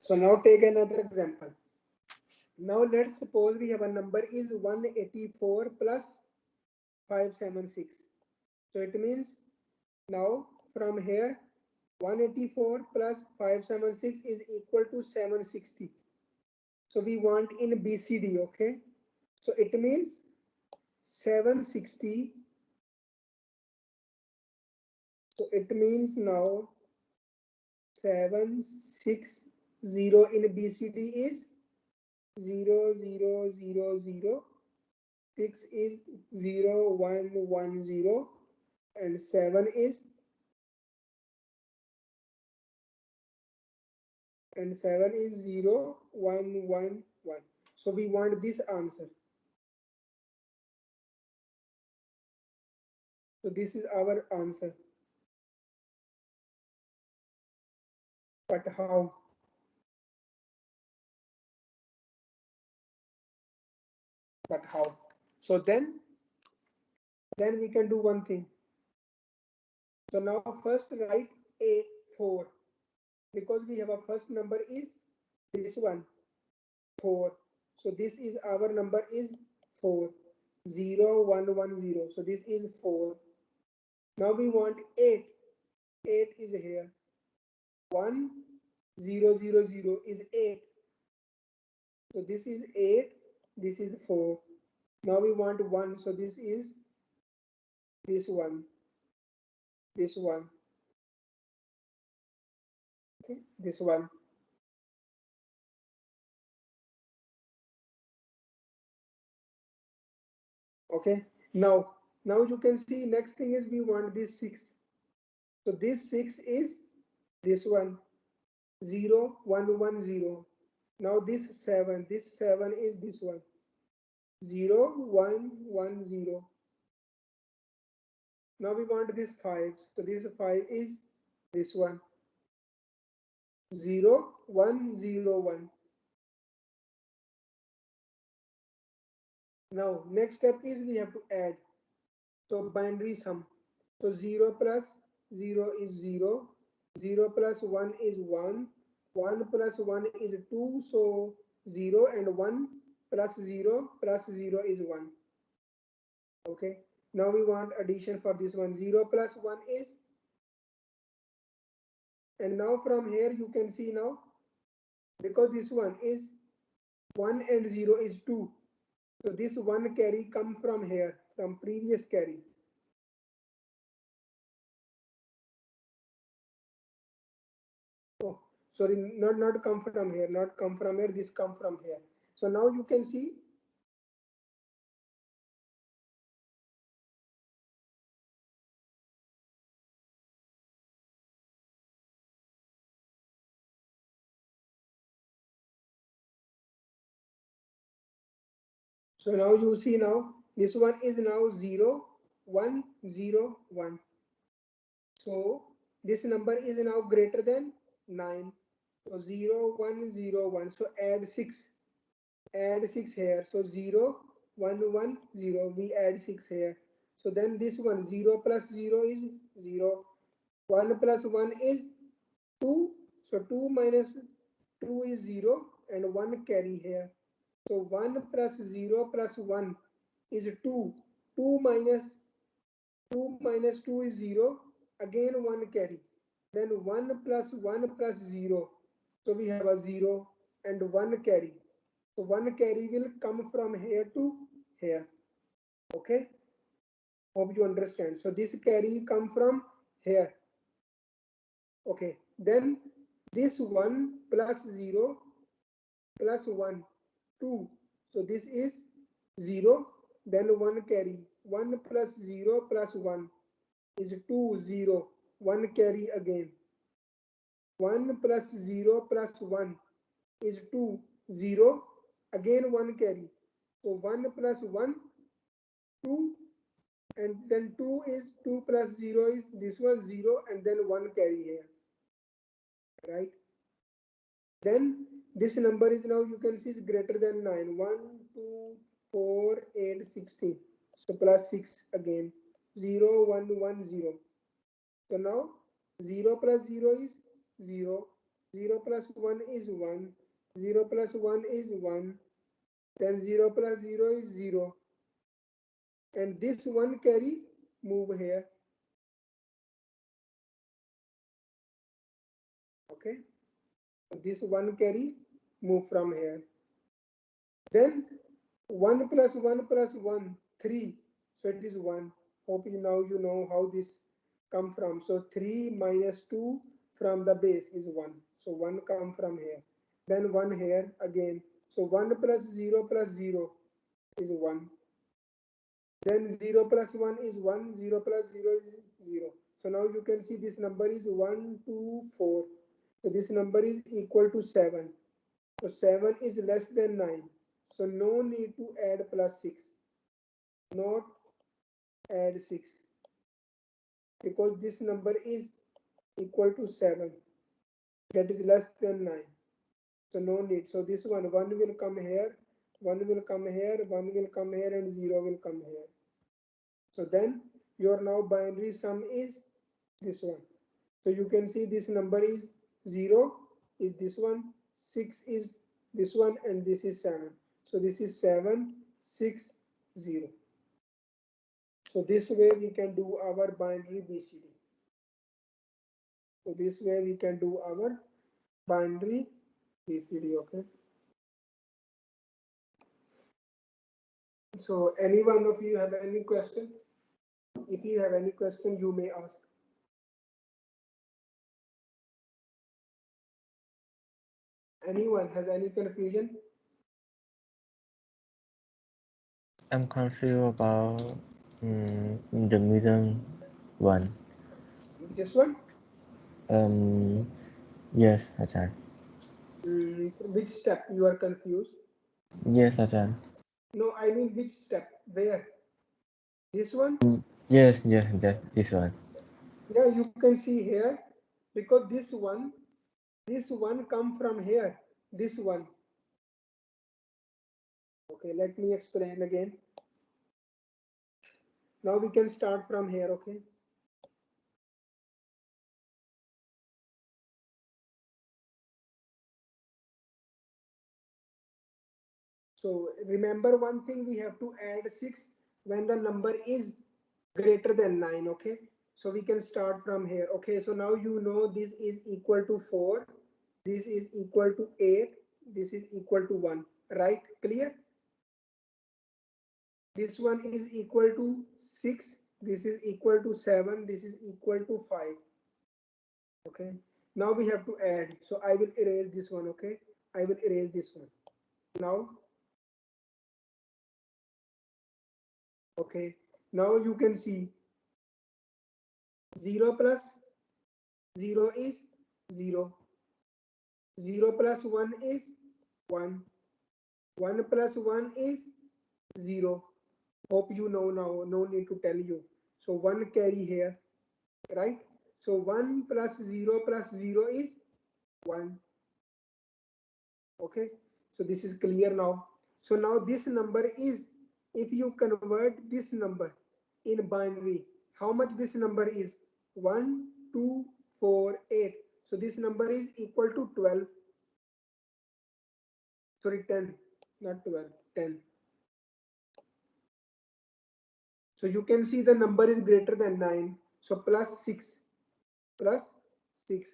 So now take another example. Now let's suppose we have a number is 184 plus 576. So it means now from here 184 plus 576 is equal to 760. So we want in BCD, okay? So it means 760. So it means now 760 in BCD is 00006 is 0110 and 7 is 0111. So we want this answer. So this is our answer. But how? But how? So then we can do one thing. So now first write A4 because we have a first number is this one 4. So this is our number is 4 0110. So this is 4. Now we want 8. 8 is here. 1000 is 8. So this is 8. This is 4. Now we want 1. So this is this one. This one. Okay. This one. Okay. Now you can see next thing is we want this 6. So this 6 is this one 0110. Now this 7 is this one 0110. Now we want this 5. So this 5 is this one 0101. Now next step is we have to add. So binary sum. So 0 plus 0 is 0. 0 plus 1 is 1. 1 plus 1 is 2. So 0 and 1 plus 0 is 1. Okay. Now we want addition for this one. 0 plus 1 is, and now from here you can see now because this one is 1 and 0 is 2. So this one carry come from here from previous carry. Oh, sorry, not come from here, not come from here, this come from here. So now you can see so now you see now this one is now 0 1 0 1. So this number is now greater than 9. So 0 1 0 1. So add 6 here. So 0 1 1 0, we add 6 here. So then this one 0 plus 0 is 0. 1 plus 1 is 2. So 2 minus 2 is 0 and 1 carry here. So 1 plus 0 plus 1 is 2. 2 minus 2 is 0. Again 1 carry. Then 1 plus 0. So we have a 0 and 1 carry. So 1 carry will come from here to here. Okay. Hope you understand. So this carry come from here. Okay. Then this 1 plus 0 plus 1 2. So this is 0. Then 1 carry. 1 plus 0 plus 1 is 2 0. 1 carry again. 1 plus 0 plus 1 is 2 0. Again 1 carry. So 1 plus 1 2, and then 2 is 2 plus 0 is this one 0 and then 1 carry here, right? Then this number is now you can see is greater than 9. 1 2 4 8 16. So plus 6 again 0 1 1 0. So now 0 plus 0 is 0. 0 plus 1 is 1, 0 plus 1 is 1, then 0 plus 0 is 0, and this one carry move here. Okay, this one carry move from here. Then 1 plus 1 plus 1, 3. So it is 1. Hope you now you know how this come from. So 3 minus 2 from the base is 1. So 1 come from here. Then 1 here again. So 1 plus 0 plus 0 is 1. Then 0 plus 1 is 1. 0 plus 0 is 0. So now you can see this number is 1, 2, 4. So this number is equal to 7. So 7 is less than 9. So no need to add plus 6. Not add 6. Because this number is equal to 7. That is less than 9. So no need. So this one will come here, 1 will come here, 1 will come here, and 0 will come here. So then your now binary sum is this one. So you can see this number is 0 is this one, 6 is this one, and this is 7. So this is 7, 6, 0. So this way we can do our binary BCD. So this way we can do our binary BCD. Okay. So any one of you have any question? If you have any question, you may ask. Anyone has any confusion? I'm confused about the middle one. This one? Yes, Ajahn. Which step you are confused? Yes, Ajahn. No, I mean which step? Where? This one? Yes, this one. Yeah, you can see here because this one come from here. This one. Okay, let me explain again. Now we can start from here. Okay. So remember one thing, we have to add 6 when the number is greater than 9. Okay. So we can start from here. Okay. So now you know this is equal to 4. This is equal to 8. This is equal to 1. Right? Clear? This one is equal to 6. This is equal to 7. This is equal to 5. Okay. Now we have to add. So I will erase this one. Okay. I will erase this one. Now, okay. Now you can see 0 plus 0 is 0. 0 plus 1 is 1. 1 plus 1 is 0. Hope you know now. No need to tell you. So 1 carry here. Right? So 1 plus 0 plus 0 is 1. Okay. So this is clear now. So now this number is, if you convert this number in binary, how much this number is? 1, 2, 4, 8. So this number is equal to 12. Sorry, 10, not 12, 10. So you can see the number is greater than 9. So plus 6, plus 6.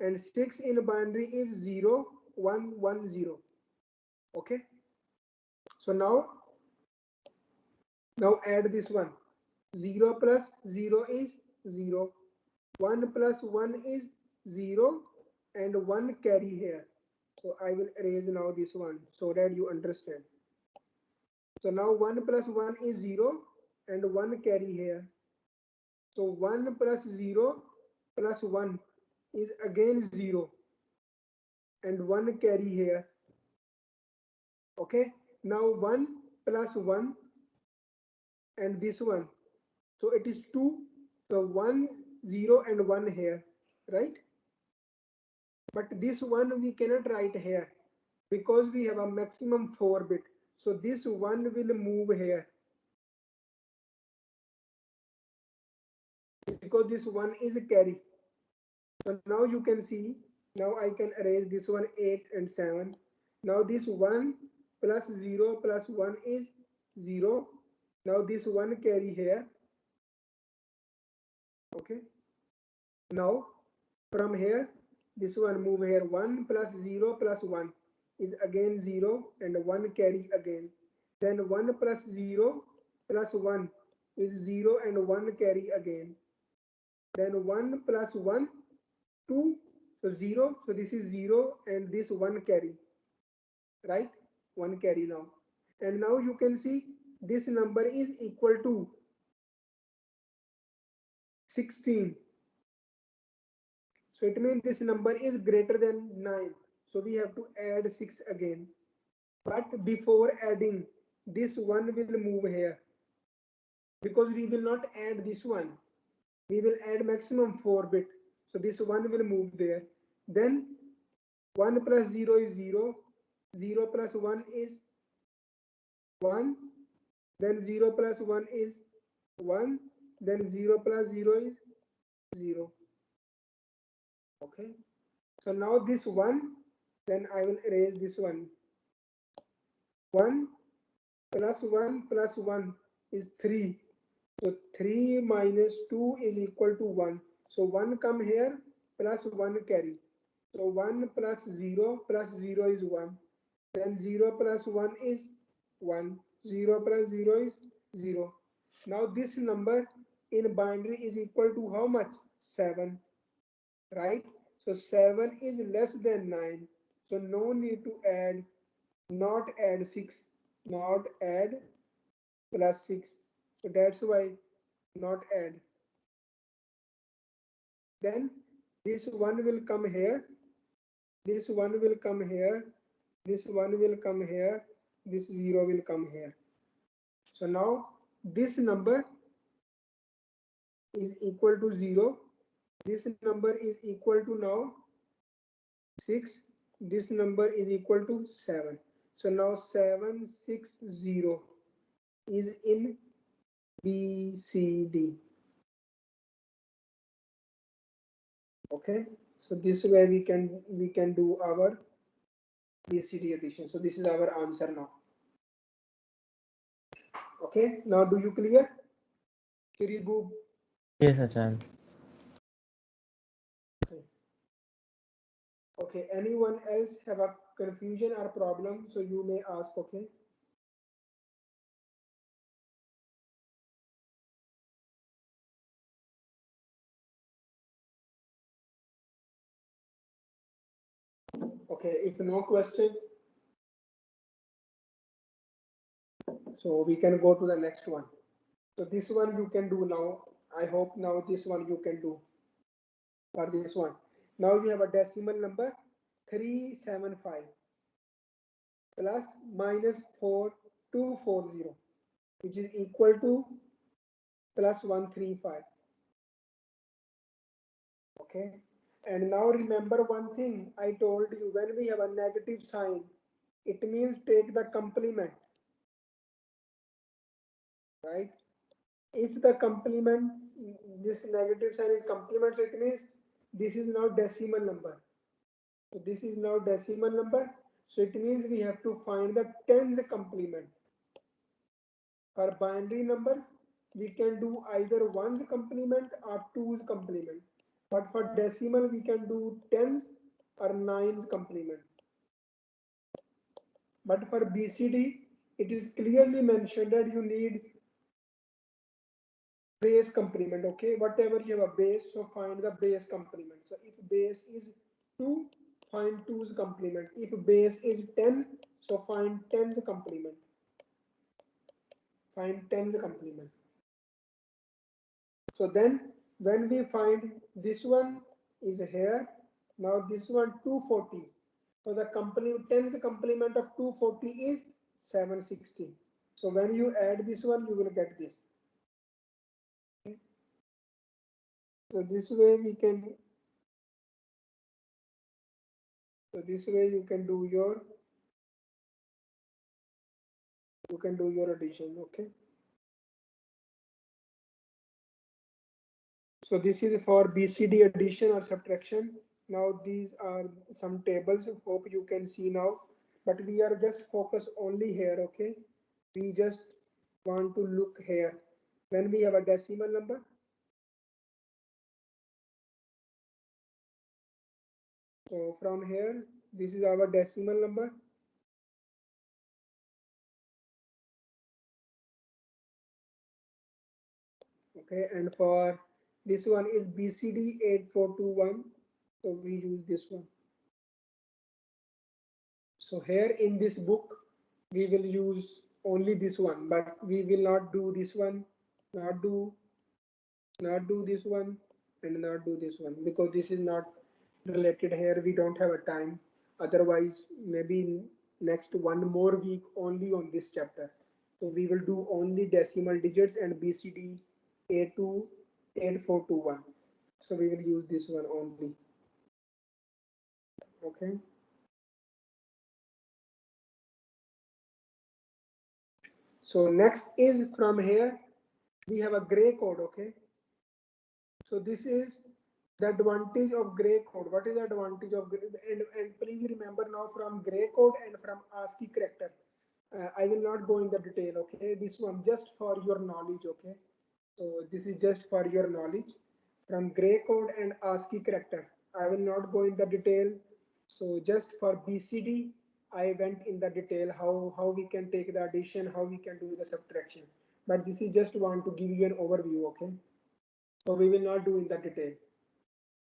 And 6 in binary is 0, 1, 1, 0. Okay. So now add this one. 0 plus 0 is 0. 1 plus 1 is 0, and 1 carry here. So I will erase now this one so that you understand. So now 1 plus 1 is 0, and 1 carry here. So 1 plus 0 plus 1 is again 0, and 1 carry here. Okay. Now 1 plus 1 and this one. So it is 2. So 1, 0, and 1 here. Right? But this one we cannot write here because we have a maximum 4 bit. So this one will move here because this one is a carry. So now you can see Now I can erase this one 8 and 7. Now this 1 plus 0 plus 1 is 0. Now this 1 carry here. Okay. Now from here, this one move here. 1 plus 0 plus 1 is again 0 and 1 carry again. Then 1 plus 0 plus 1 is 0 and 1 carry again. Then 1 plus 1, 2, so 0. So this is 0 and this 1 carry, right? 1 carry now. And now you can see this number is equal to 16. So it means this number is greater than 9. So we have to add 6 again. But before adding, this one will move here. Because we will not add this one. We will add maximum 4 bit. So this one will move there. Then 1 plus 0 is 0. 0 plus 1 is 1. Then 0 plus 1 is 1. Then 0 plus 0 is 0. Okay. So now this one, then I will erase this one. 1 plus 1 plus 1 is 3. So 3 minus 2 is equal to 1. So 1 come here plus 1 carry. So 1 plus 0 is 1. Then 0 plus 1 is 1. 0 plus 0 is 0. Now this number in binary is equal to how much? 7. Right? So 7 is less than 9. So no need to add, not add 6, not add plus 6. So that's why not add. Then this one will come here, this one will come here, this one will come here, this 0 will come here. So now this number is equal to 0. This number is equal to now 6. This number is equal to 7. So now 760 is in BCD. Okay, so this way we can do our BCD addition. So this is our answer now. Okay, now do you clear? Kiriboo. Yes, Achan. Okay. Okay, anyone else have a confusion or problem? So you may ask, okay? Okay, if no question, so we can go to the next one. So this one you can do now. I hope now this one you can do for this one. Now you have a decimal number 375 plus minus 4240, which is equal to plus 135. Okay. And now remember one thing I told you, when we have a negative sign, it means take the complement, right? If the complement, this negative sign is complement, so it means this is now decimal number. So this is now decimal number. So it means we have to find the tens complement. For binary numbers, we can do either ones complement or twos complement. But for decimal, we can do tens or nines complement. But for BCD, it is clearly mentioned that you need base complement. Okay, whatever you have a base, so find the base complement. So if base is 2, find 2's complement. If base is 10, so find 10's complement. Find 10's complement. So then when we find this one is here, now this one 240. So the complement, 10's complement of 240 is 760. So when you add this one, you will get this. Okay. So this way we can, so this way you can do your addition. Okay. So this is for BCD addition or subtraction. Now these are some tables, hope you can see now, but we are just focus only here, okay? We just want to look here. When we have a decimal number, so from here, this is our decimal number. Okay, and for this one is BCD 8421, so we use this one. So here in this book, we will use only this one, but we will not do this one, not do, not do this one, and not do this one, because this is not related here. We don't have a time. Otherwise, maybe next one more week only on this chapter. So we will do only decimal digits and BCD A2 8421. So we will use this one only. Okay. So next is from here, we have a gray code. Okay. So this is the advantage of gray code. What is the advantage of gray? And please remember now from gray code and from ASCII character. I will not go in the detail. Okay. This one just for your knowledge. Okay. So this is just for your knowledge from gray code and ASCII character. I will not go in the detail. So just for BCD, I went in the detail how we can take the addition, how we can do the subtraction. But this is just want to give you an overview. Okay. So we will not do in the detail.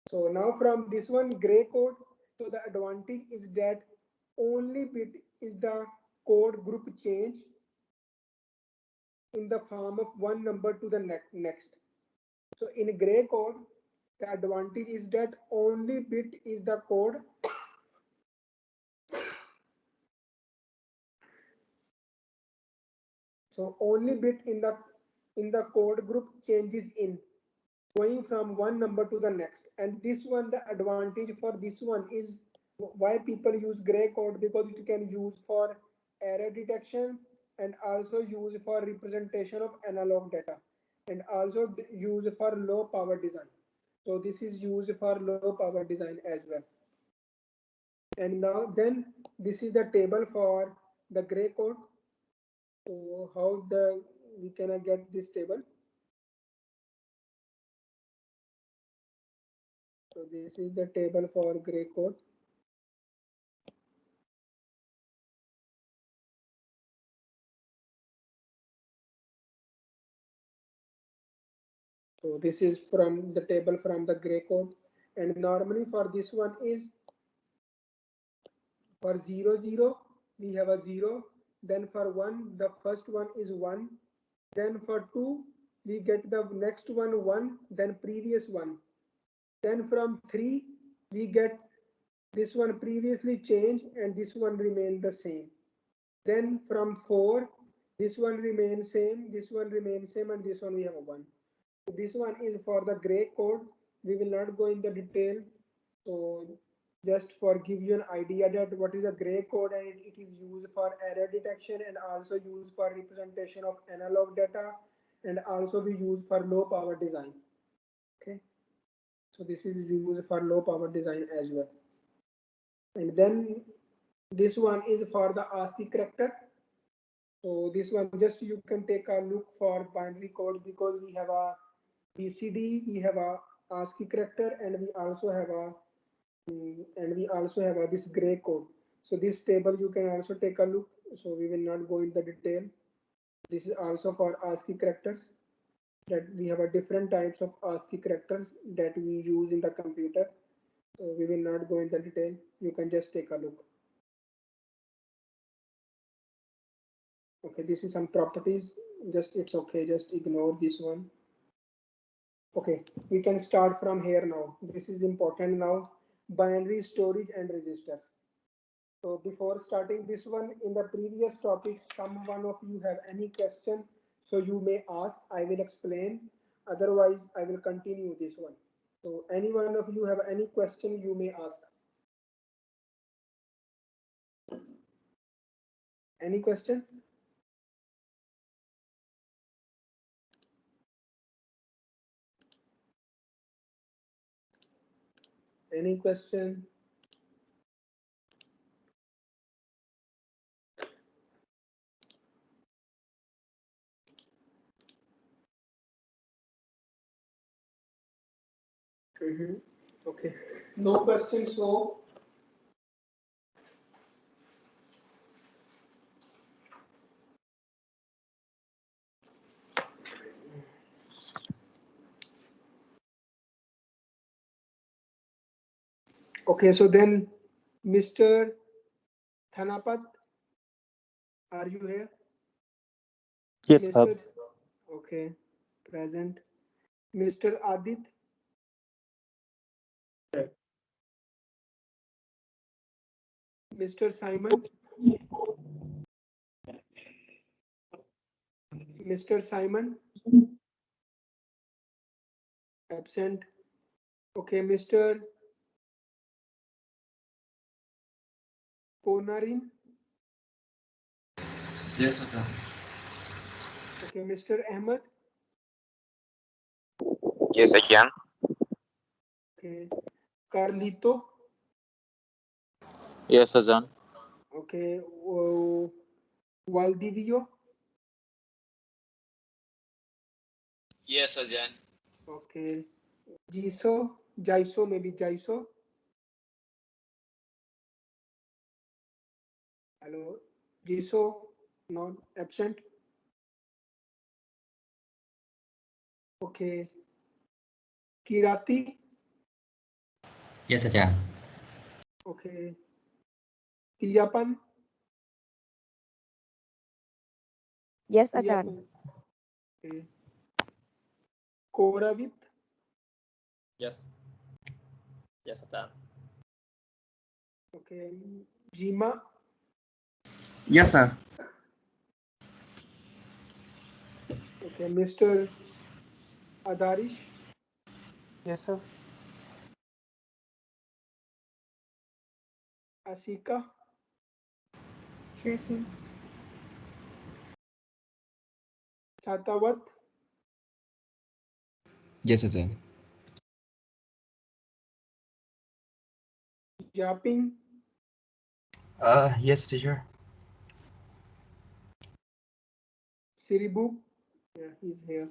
So now from this one gray code, so the advantage is that only bit is the code group change in the form of one number to the next. So in gray code, the advantage is that only bit is the code. So only bit in the code group changes in going from one number to the next. And this one, the advantage for this one is why people use gray code, because it can use for error detection and also use for representation of analog data and also use for low power design. So this is used for low power design as well. And now then this is the table for the gray code. So how the we can get this table? So this is the table for gray code. So this is from the table from the gray code. And normally for this one is for 0 0 we have a 0. Then for 1 the first one is 1. Then for 2 we get the next one 1, then previous one. Then from 3 we get this one previously changed and this one remain the same. Then from 4 this one remains same, this one remains same, and this one we have a 1. This one is for the gray code. We will not go in the detail. So just for give you an idea that what is a gray code, and it is used for error detection and also used for representation of analog data, and also we use for low power design. Okay. So this is used for low power design as well. And then this one is for the ASCII character. So this one just you can take a look for binary code, because we have a BCD, we have a ASCII character, and we also have this gray code. So this table you can also take a look. So we will not go in the detail. This is also for ASCII characters, that we have a different types of ASCII characters that we use in the computer. So we will not go in the detail. You can just take a look. Okay, this is some properties. Just it's okay. Just ignore this one. Okay, we can start from here now. This is important now. Binary storage and registers. So before starting this one, in the previous topic, someone of you have any question, so you may ask, I will explain. Otherwise, I will continue this one. So any one of you have any question, you may ask. Any question? Any question? Okay. No questions, so okay, so then Mr. Thanapat, are you here? Yes, Mr. Okay, present. Mr. Adit. Mr. Simon. Mr. Simon. Absent. Okay, Mr. Ponarin. Yes, Acha. Okay, Mr. Ahmed. Yes, Ajahn. Okay, Carlito. yes, Ajahn. Okay, Valdivio. Yes, Ajahn. Okay, Jaiso, maybe Jaiso. Hello, Jaiso, not absent. Okay, Kirati. Yes, Acha. Okay, Tiapan. Yes, Ajahn. Tiapan. Okay, Koravit. Yes. Yes, Ajahn. Okay, Jima. Yes, sir. Okay, Mr. Adarish. Yes, sir. Asika. Here, sir. Satawat. Yes, Acha. Yaping. Yes, teacher. Siribu. Yeah, he's here.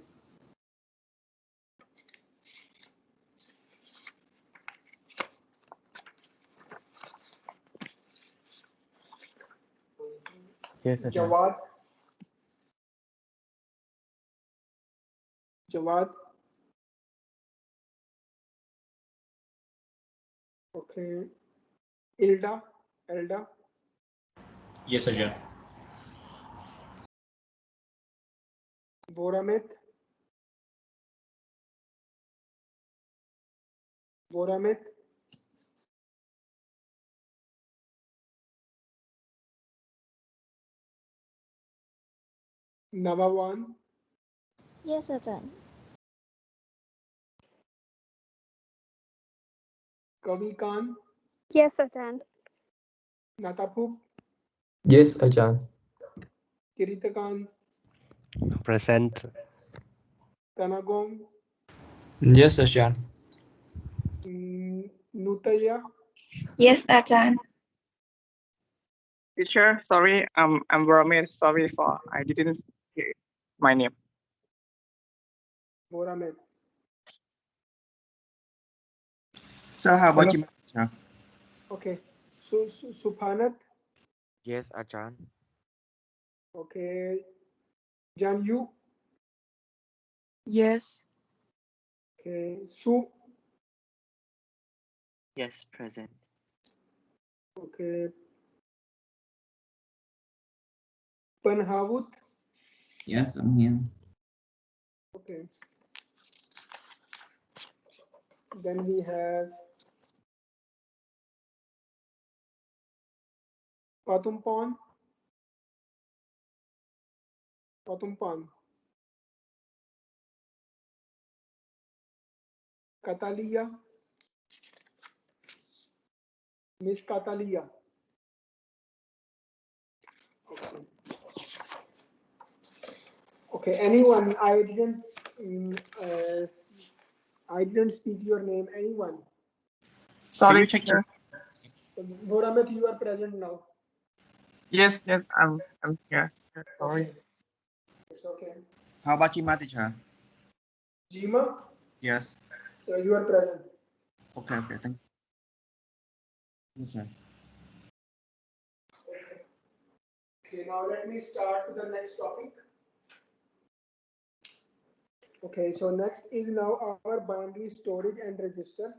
Yes, Ajahn. Jawad. Jawad. Okay. Elda. Yes, Ajahn. Boramet. Navawan. Yes, Ajahn. Kavi Khan. Yes, Ajahn. Natapup. Yes, Ajahn. Kirita Khan. Present. Tanagong. Yes, Acha. Nutaya. Yes, Ajahn. Teacher, sorry, I'm Romy. Sorry for I didn't hear my name. Boramet. Sir, how about Hello. you, Acha? Okay. So Suphanat. Yes, Ajahn. Okay. Janyu. Yes. Okay. Su. Yes, present. Okay. Panhavut. Yes, I'm here. Okay. Then we have Patumpan. Catalia. Miss Catalia. Okay. Okay. Anyone? I didn't speak your name. Anyone? Sorry. you check teacher. Voramith, you are present now. Yes, I'm here. Sorry. It's okay. How about Jima, teacher? Jima, Yes. you are present. Okay, thank you. Yes, sir. Okay, now let me start with the next topic. Okay, so next is now our binary storage and registers.